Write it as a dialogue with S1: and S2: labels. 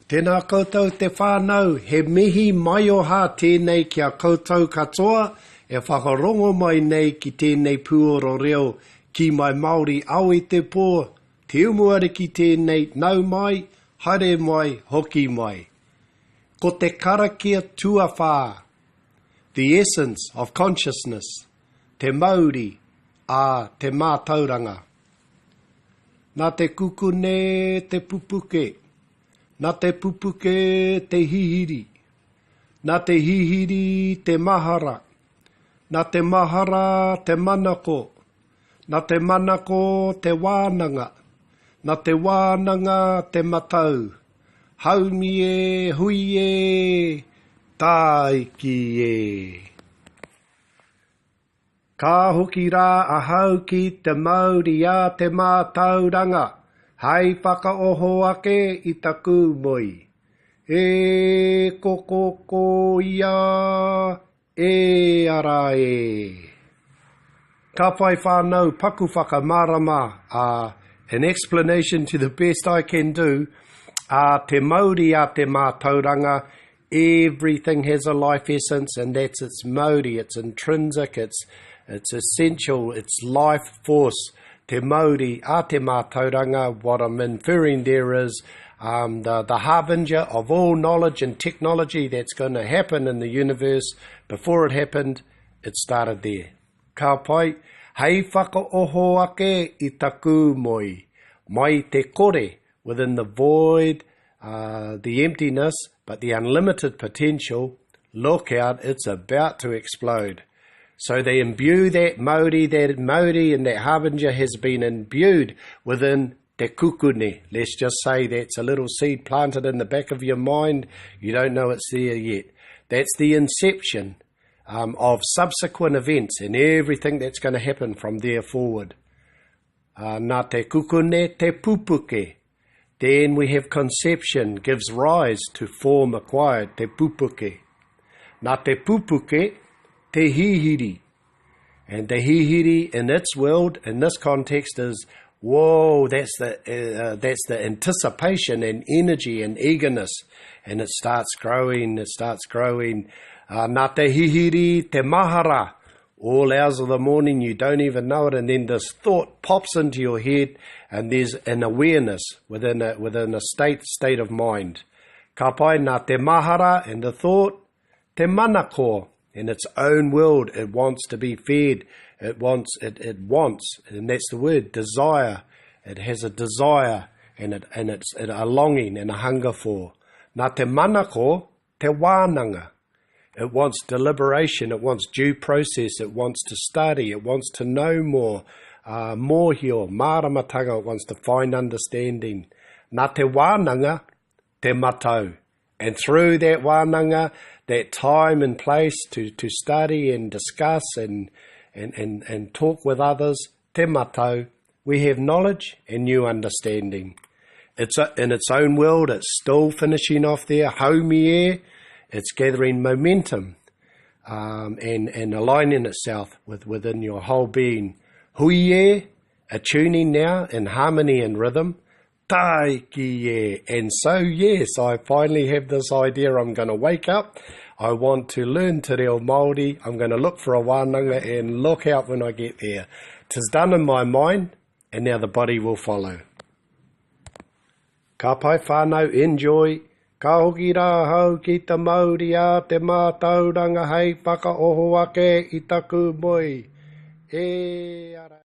S1: Tēnā koutou te whānau, he mihi mai o hā tēnei kia koutou katoa, e whakarongo mai nei ki tēnei puoro reo ki mai Māori au i te pō, te umuare ki tēnei nau mai, haere mai, hoki mai. Ko te karakia tuawhā, the essence of consciousness, te Māori a te mātauranga. Nā te kukune te pupuke, nā te pupuke te hihiri, nā te hihiri te mahara, nā te mahara te manako, nā te manako te wānanga, nā te wānanga te matau, haumi e, hui e, tāiki e. Ka hoki rā ahau ki te Māori a te mātauranga, hei whakaoho ake i taku moi. E koko ia, e ara e. Ka pai whānau paku whakamārama, an explanation to the best I can do, te Māori a te mātauranga, everything has a life essence, and that's its Māori, it's intrinsic, it's essential, it's life force. Te Māori a te mātauranga, what I'm inferring there is the harbinger of all knowledge and technology that's going to happen in the universe. Before it happened, it started there. Ka pai, hei whakaoho ake i taku moi, mai te kore, within the void, the emptiness, but the unlimited potential. Look out, it's about to explode. So they imbue that Māori and that harbinger has been imbued within te kukune. Let's just say that's a little seed planted in the back of your mind. You don't know it's there yet. That's the inception of subsequent events and everything that's going to happen from there forward. Nā te kukune te pupuke. Then we have conception, gives rise to form acquired, te pupuke. Nā te pupuke, te hihiri. And the hihiri in its world, in this context, is, whoa, that's the anticipation and energy and eagerness. And it starts growing, Nā te hihiri, te mahara. All hours of the morning, you don't even know it, and then this thought pops into your head, and there's an awareness within a state of mind. Ka pai nā te mahara and the thought, te manako. In its own world, it wants to be fed. It wants, and that's the word, desire. It has a desire and it's a longing and a hunger for. Nā te manako, te wānanga. It wants deliberation. It wants due process. It wants to study. It wants to know more. Mōhio, māramatanga. It wants to find understanding. Nā te wānanga, te matau. And through that wānanga, that time and place to study and discuss and talk with others, te matau, we have knowledge and new understanding. It's in its own world, it's still finishing off there, haumi e, it's gathering momentum and aligning itself within your whole being. Hui e, attuning now in harmony and rhythm, taiki e. And so, yes, I finally have this idea. I'm going to wake up. I want to learn te reo Māori. I'm going to look for a wānanga and look out when I get there. 'Tis done in my mind, and now the body will follow. Ka pai whānau, enjoy. Ka hoki rā hau ki te Māori a te mātauranga, hei whakaoho ake i taku moi. E ara.